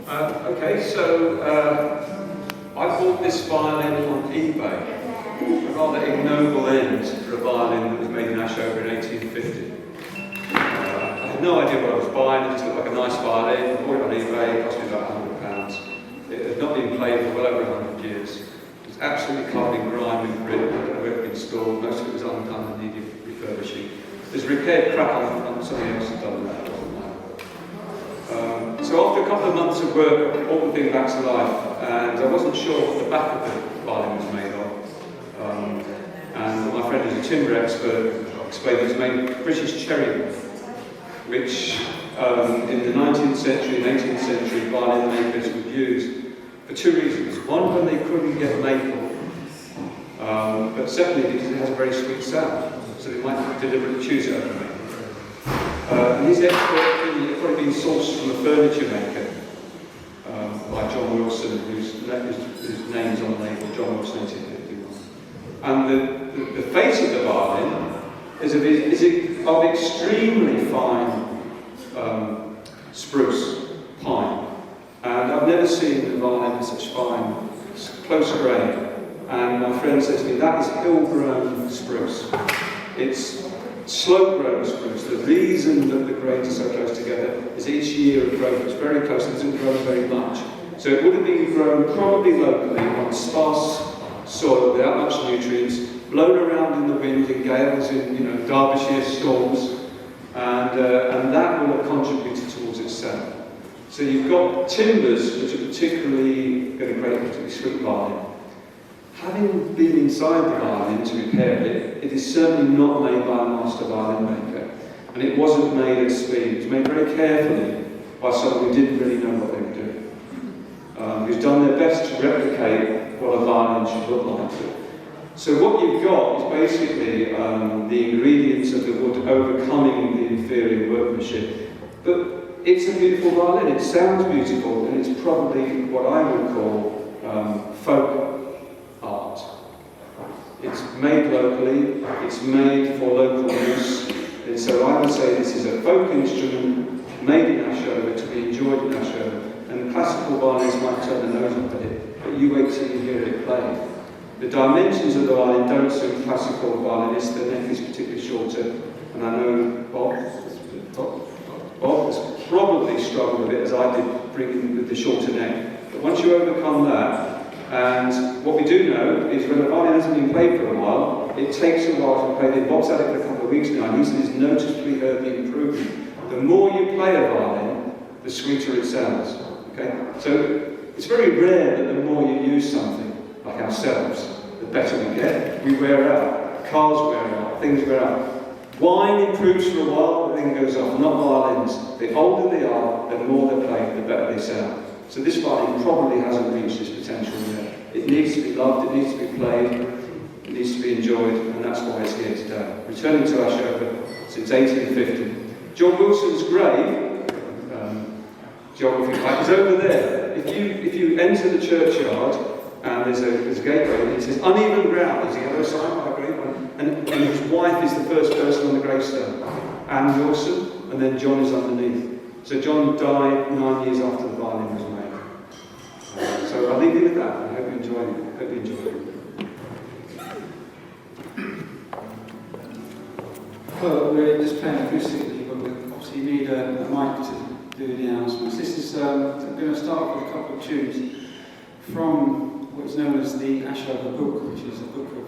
Okay, so I bought this violin on eBay. A rather ignoble end for a violin that was made in Ashover in 1850. I had no idea what I was buying. It just looked like a nice violin. I bought it on eBay. It cost me about £100. It had not been played for well over 100 years. It was absolutely covered in grime and grit. I don't know where it had been stored. Most of it was undone and needed refurbishing. There's a repaired crack on the front. Somebody else had done that. So after a couple of months of work, I brought the thing back to life, and I wasn't sure what the back of the violin was made of. And my friend who's a timber expert explained it was made of British cherry wood, which in the 19th century and 18th century violin makers would use for two reasons. One, when they couldn't get maple, but secondly because it has a very sweet sound, so they might deliberately choose it over maple. And his expert opinion had probably been sourced from a furniture maker by John Wilson, whose name is on the label, John Wilson 1851. And the face of the violin is of extremely fine spruce, pine. And I've never seen a violin with such fine, close grain. And my friend says to me, that is hill-grown spruce. It's slow-grown spruce. The reason that the grains are so close together is each year of growth is very close, it doesn't grow very much. So it would have been grown probably locally on sparse soil without much nutrients, blown around in the wind in gales, in Derbyshire storms, and that will have contributed towards its sound. So you've got timbers which are particularly going to create a particularly sweet violin. Having been inside the violin to repair it, it is certainly not made by a master violin maker, and it wasn't made at speed. It was made very carefully by someone who didn't really know what they were doing, who's done their best to replicate what a violin should look like. So what you've got is basically the ingredients of the wood overcoming the inferior workmanship, but it's a beautiful violin. It sounds beautiful, and it's probably what I would call folk art. It's made locally, it's made for local use, and so I would say this is a folk instrument made in Ashover to be enjoyed in Ashover. And classical violinists might turn their nose up at it, but you wait till you hear it played. The dimensions of the violin don't suit classical violinists. The neck is particularly shorter, and I know Bob has probably struggled a bit, as I did, bringing with the shorter neck. But once you overcome that, and what we do know is when a violin hasn't been played for a while, it takes a while to play. Bob's had it for a couple of weeks now, and he's noticeably heard the improvement. The more you play a violin, the sweeter it sounds. Okay? So it's very rare that the more you use something, like ourselves, the better we get. We wear out, cars wear out, things wear out. Wine improves for a while, but then goes off, not violins. The older they are, the more they're played, the better they sound. So this violin probably hasn't reached its potential yet. It needs to be loved, it needs to be played, it needs to be enjoyed, and that's why it's here today. Returning to Ashover since 1850. John Wilson's grave, geography fact, is over there. If you enter the churchyard, and there's a gateway, and it says uneven ground, there's a yellow sign by a green one, and his wife is the first person on the gravestone, Anne Wilson, and then John is underneath. So John died 9 years after the violin was made. So I'll leave you with that. I hope you enjoy it. Well, we're just playing acoustically, but obviously you need a mic to do the announcements. This is going to start with a couple of tunes from what's known as the Ashover Book, which is a book of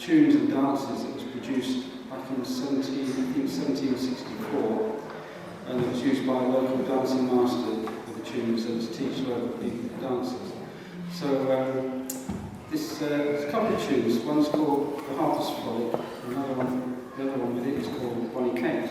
tunes and dances that was produced back in 1764, and it was used by a local dancing master with the tunes and to teach local people dances. So there's a couple of tunes. One's called The Harper's Frolic, the other one with it is called Bonnie Kate.